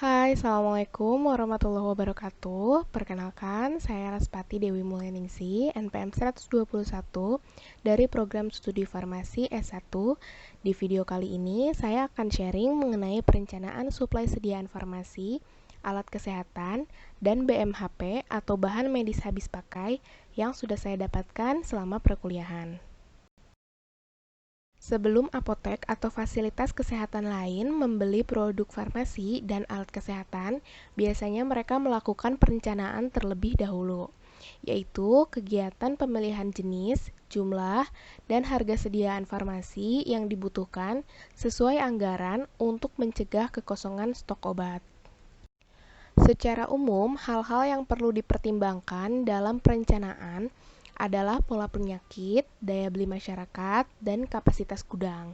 Hai, Assalamualaikum warahmatullahi wabarakatuh. Perkenalkan, saya Raspati Dewi Mulyaningsi, NPM 121 dari Program Studi Farmasi S1. Di video kali ini, saya akan sharing mengenai perencanaan suplai sediaan farmasi, alat kesehatan, dan BMHP atau bahan medis habis pakai yang sudah saya dapatkan selama perkuliahan. Sebelum apotek atau fasilitas kesehatan lain membeli produk farmasi dan alat kesehatan, biasanya mereka melakukan perencanaan terlebih dahulu, yaitu kegiatan pemilihan jenis, jumlah, dan harga sediaan farmasi yang dibutuhkan sesuai anggaran untuk mencegah kekosongan stok obat. Secara umum, hal-hal yang perlu dipertimbangkan dalam perencanaan adalah pola penyakit, daya beli masyarakat, dan kapasitas gudang.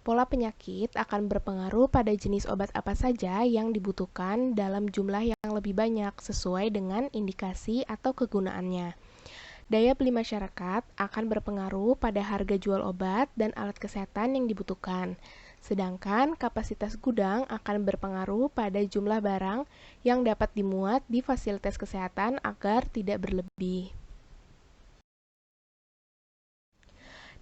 Pola penyakit akan berpengaruh pada jenis obat apa saja yang dibutuhkan dalam jumlah yang lebih banyak sesuai dengan indikasi atau kegunaannya. Daya beli masyarakat akan berpengaruh pada harga jual obat dan alat kesehatan yang dibutuhkan. Sedangkan kapasitas gudang akan berpengaruh pada jumlah barang yang dapat dimuat di fasilitas kesehatan agar tidak berlebih.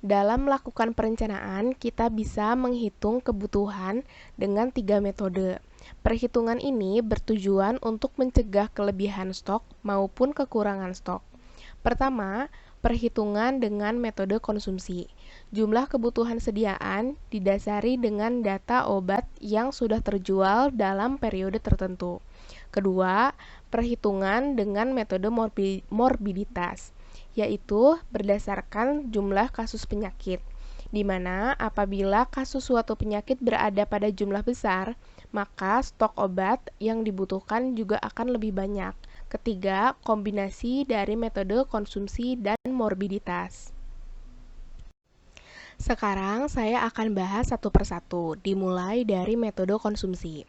Dalam melakukan perencanaan, kita bisa menghitung kebutuhan dengan 3 metode. Perhitungan ini bertujuan untuk mencegah kelebihan stok maupun kekurangan stok. Pertama, perhitungan dengan metode konsumsi. Jumlah kebutuhan sediaan didasari dengan data obat yang sudah terjual dalam periode tertentu. Kedua, perhitungan dengan metode morbiditas, yaitu berdasarkan jumlah kasus penyakit, di mana apabila kasus suatu penyakit berada pada jumlah besar, maka stok obat yang dibutuhkan juga akan lebih banyak. Ketiga, kombinasi dari metode konsumsi dan morbiditas. Sekarang saya akan bahas satu persatu, dimulai dari metode konsumsi.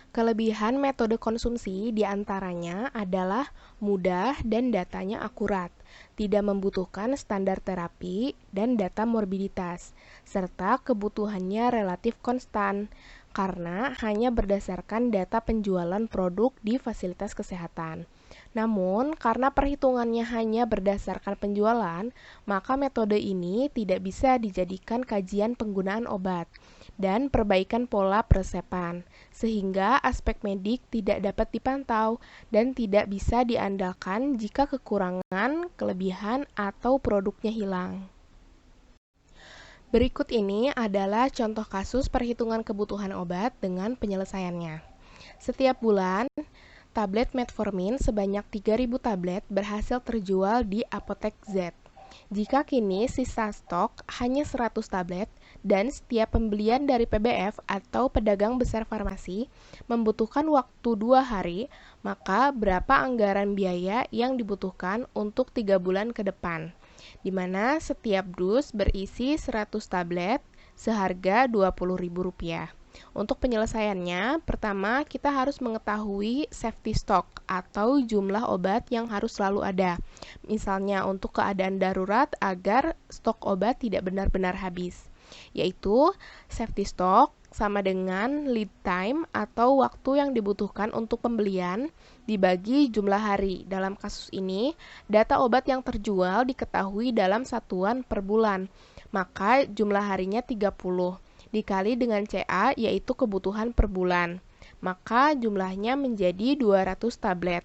Kelebihan metode konsumsi diantaranya adalah mudah dan datanya akurat, tidak membutuhkan standar terapi dan data morbiditas, serta kebutuhannya relatif konstan, karena hanya berdasarkan data penjualan produk di fasilitas kesehatan. Namun, karena perhitungannya hanya berdasarkan penjualan, maka metode ini tidak bisa dijadikan kajian penggunaan obat dan perbaikan pola peresepan, sehingga aspek medik tidak dapat dipantau dan tidak bisa diandalkan jika kekurangan, kelebihan, atau produknya hilang. Berikut ini adalah contoh kasus perhitungan kebutuhan obat dengan penyelesaiannya. Setiap bulan, tablet metformin sebanyak 3.000 tablet berhasil terjual di apotek Z. Jika kini sisa stok hanya 100 tablet dan setiap pembelian dari PBF atau pedagang besar farmasi membutuhkan waktu 2 hari, maka berapa anggaran biaya yang dibutuhkan untuk 3 bulan ke depan, di mana setiap dus berisi 100 tablet seharga Rp20.000. Untuk penyelesaiannya, pertama kita harus mengetahui safety stock atau jumlah obat yang harus selalu ada. Misalnya untuk keadaan darurat agar stok obat tidak benar-benar habis. Yaitu safety stock sama dengan lead time atau waktu yang dibutuhkan untuk pembelian dibagi jumlah hari. Dalam kasus ini, data obat yang terjual diketahui dalam satuan per bulan. Maka jumlah harinya 30. Dikali dengan CA yaitu kebutuhan per bulan, maka jumlahnya menjadi 200 tablet.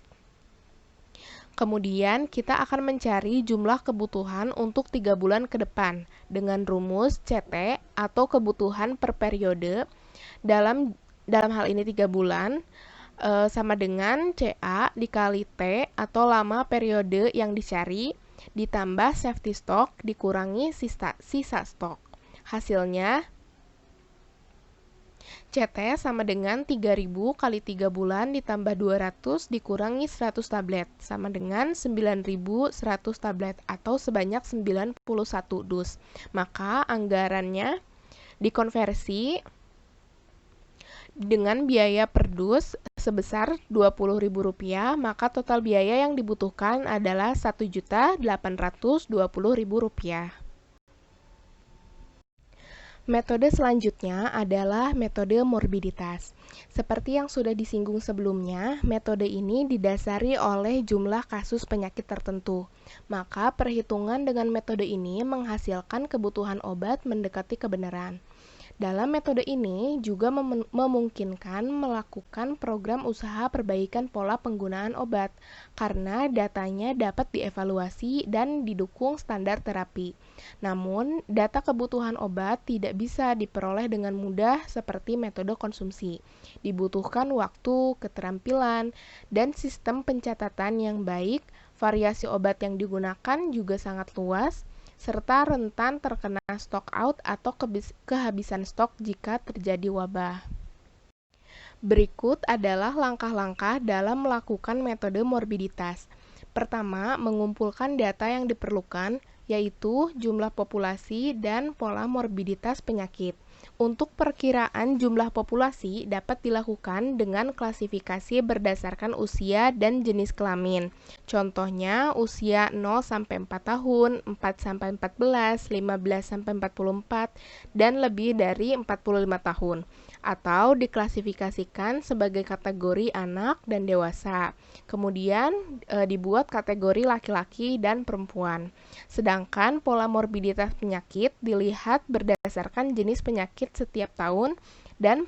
Kemudian kita akan mencari jumlah kebutuhan untuk 3 bulan ke depan dengan rumus CT atau kebutuhan per periode. Dalam hal ini 3 bulan sama dengan CA dikali T atau lama periode yang dicari ditambah safety stock dikurangi sisa stok. Hasilnya CT sama dengan 3.000 kali 3 bulan ditambah 200 dikurangi 100 tablet, sama dengan 9.100 tablet atau sebanyak 91 dus. Maka anggarannya dikonversi dengan biaya per dus sebesar Rp20.000, maka total biaya yang dibutuhkan adalah Rp1.820.000. Metode selanjutnya adalah metode morbiditas. Seperti yang sudah disinggung sebelumnya, metode ini didasari oleh jumlah kasus penyakit tertentu. Maka perhitungan dengan metode ini menghasilkan kebutuhan obat mendekati kebenaran. Dalam metode ini juga memungkinkan melakukan program usaha perbaikan pola penggunaan obat, karena datanya dapat dievaluasi dan didukung standar terapi. Namun, data kebutuhan obat tidak bisa diperoleh dengan mudah seperti metode konsumsi. Dibutuhkan waktu, keterampilan, dan sistem pencatatan yang baik. Variasi obat yang digunakan juga sangat luas, serta rentan terkena stock out atau kehabisan stok jika terjadi wabah. Berikut adalah langkah-langkah dalam melakukan metode morbiditas. Pertama, mengumpulkan data yang diperlukan, yaitu jumlah populasi dan pola morbiditas penyakit. Untuk perkiraan jumlah populasi dapat dilakukan dengan klasifikasi berdasarkan usia dan jenis kelamin. Contohnya usia 0-4 tahun, 4-14, 15-44, dan lebih dari 45 tahun. Atau diklasifikasikan sebagai kategori anak dan dewasa. Kemudian dibuat kategori laki-laki dan perempuan. Sedangkan pola morbiditas penyakit dilihat berdasarkan jenis penyakit setiap tahun dan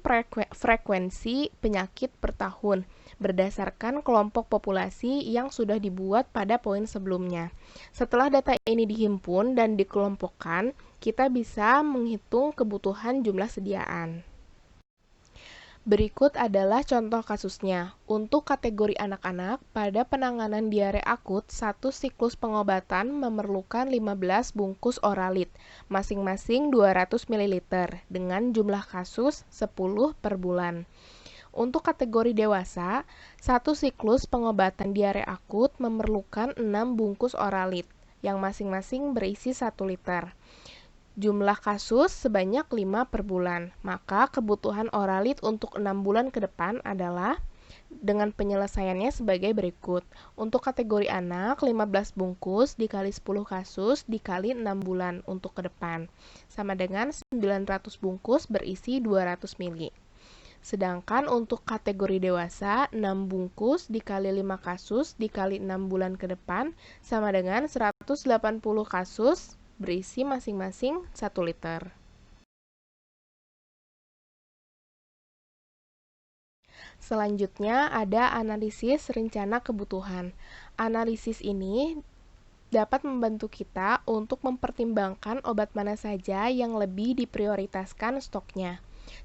frekuensi penyakit per tahun berdasarkan kelompok populasi yang sudah dibuat pada poin sebelumnya. Setelah data ini dihimpun dan dikelompokkan, kita bisa menghitung kebutuhan jumlah sediaan. Berikut adalah contoh kasusnya. Untuk kategori anak-anak, pada penanganan diare akut, satu siklus pengobatan memerlukan 15 bungkus oralit, masing-masing 200 ml, dengan jumlah kasus 10 per bulan. Untuk kategori dewasa, satu siklus pengobatan diare akut memerlukan 6 bungkus oralit, yang masing-masing berisi 1 liter. Jumlah kasus sebanyak 5 per bulan, maka kebutuhan oralit untuk 6 bulan ke depan adalah dengan penyelesaiannya sebagai berikut. Untuk kategori anak, 15 bungkus dikali 10 kasus dikali 6 bulan untuk ke depan, sama dengan 900 bungkus berisi 200 ml. Sedangkan untuk kategori dewasa, 6 bungkus dikali 5 kasus dikali 6 bulan ke depan, sama dengan 180 kasus berisi masing-masing 1 liter. Selanjutnya ada analisis rencana kebutuhan. Analisis ini dapat membantu kita untuk mempertimbangkan obat mana saja yang lebih diprioritaskan stoknya.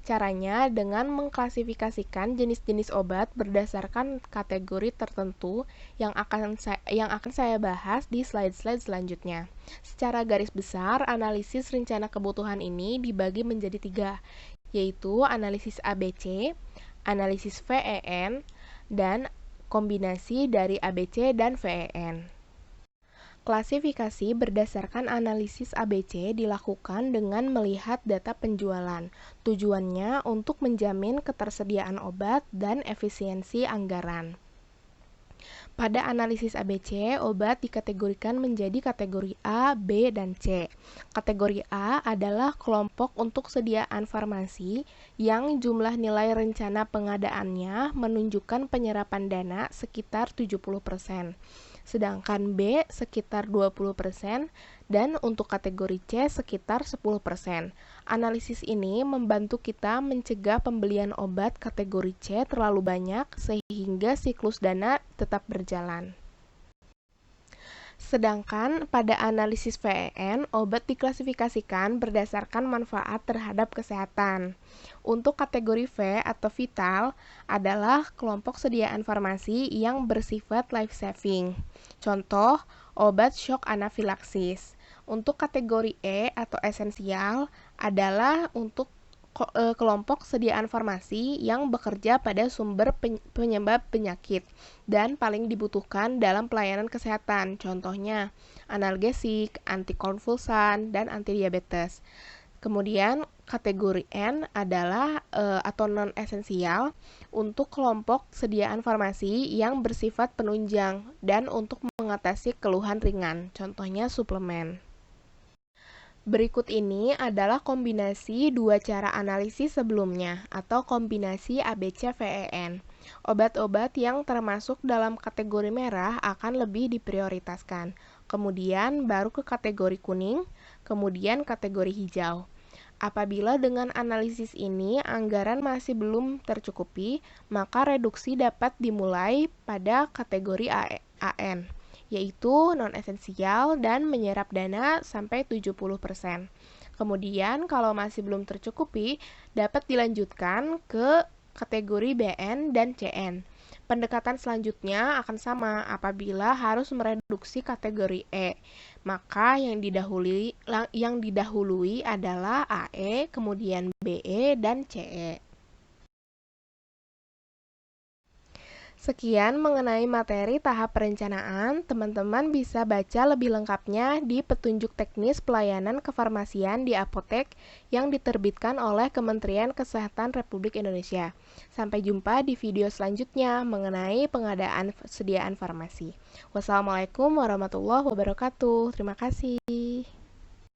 Caranya dengan mengklasifikasikan jenis-jenis obat berdasarkan kategori tertentu yang akan saya bahas di slide-slide selanjutnya. Secara garis besar, analisis rencana kebutuhan ini dibagi menjadi 3, yaitu analisis ABC, analisis VEN, dan kombinasi dari ABC dan VEN. Klasifikasi berdasarkan analisis ABC dilakukan dengan melihat data penjualan. Tujuannya untuk menjamin ketersediaan obat dan efisiensi anggaran. Pada analisis ABC, obat dikategorikan menjadi kategori A, B, dan C. Kategori A adalah kelompok untuk sediaan farmasi yang jumlah nilai rencana pengadaannya menunjukkan penyerapan dana sekitar 70%. Sedangkan B sekitar 20%, dan untuk kategori C sekitar 10%. Analisis ini membantu kita mencegah pembelian obat kategori C terlalu banyak sehingga siklus dana tetap berjalan. Sedangkan pada analisis VEN, obat diklasifikasikan berdasarkan manfaat terhadap kesehatan. Untuk kategori V atau vital adalah kelompok sediaan farmasi yang bersifat life-saving. Contoh, obat shock anafilaksis. Untuk kategori E atau esensial adalah untuk kelompok sediaan farmasi yang bekerja pada sumber penyebab penyakit dan paling dibutuhkan dalam pelayanan kesehatan, contohnya analgesik, antikonvulsan, dan antidiabetes. Kemudian kategori N adalah atau non-esensial untuk kelompok sediaan farmasi yang bersifat penunjang dan untuk mengatasi keluhan ringan, contohnya suplemen. Berikut ini adalah kombinasi dua cara analisis sebelumnya, atau kombinasi ABCVEN. Obat-obat yang termasuk dalam kategori merah akan lebih diprioritaskan. Kemudian baru ke kategori kuning, kemudian kategori hijau. Apabila dengan analisis ini anggaran masih belum tercukupi, maka reduksi dapat dimulai pada kategori AN, yaitu non-esensial dan menyerap dana sampai 70%. Kemudian kalau masih belum tercukupi, dapat dilanjutkan ke kategori BN dan CN. Pendekatan selanjutnya akan sama apabila harus mereduksi kategori E. Maka yang didahului adalah AE, kemudian BE, dan CE. Sekian mengenai materi tahap perencanaan. Teman-teman bisa baca lebih lengkapnya di petunjuk teknis pelayanan kefarmasian di apotek yang diterbitkan oleh Kementerian Kesehatan Republik Indonesia. Sampai jumpa di video selanjutnya mengenai pengadaan sediaan farmasi. Wassalamualaikum warahmatullahi wabarakatuh. Terima kasih.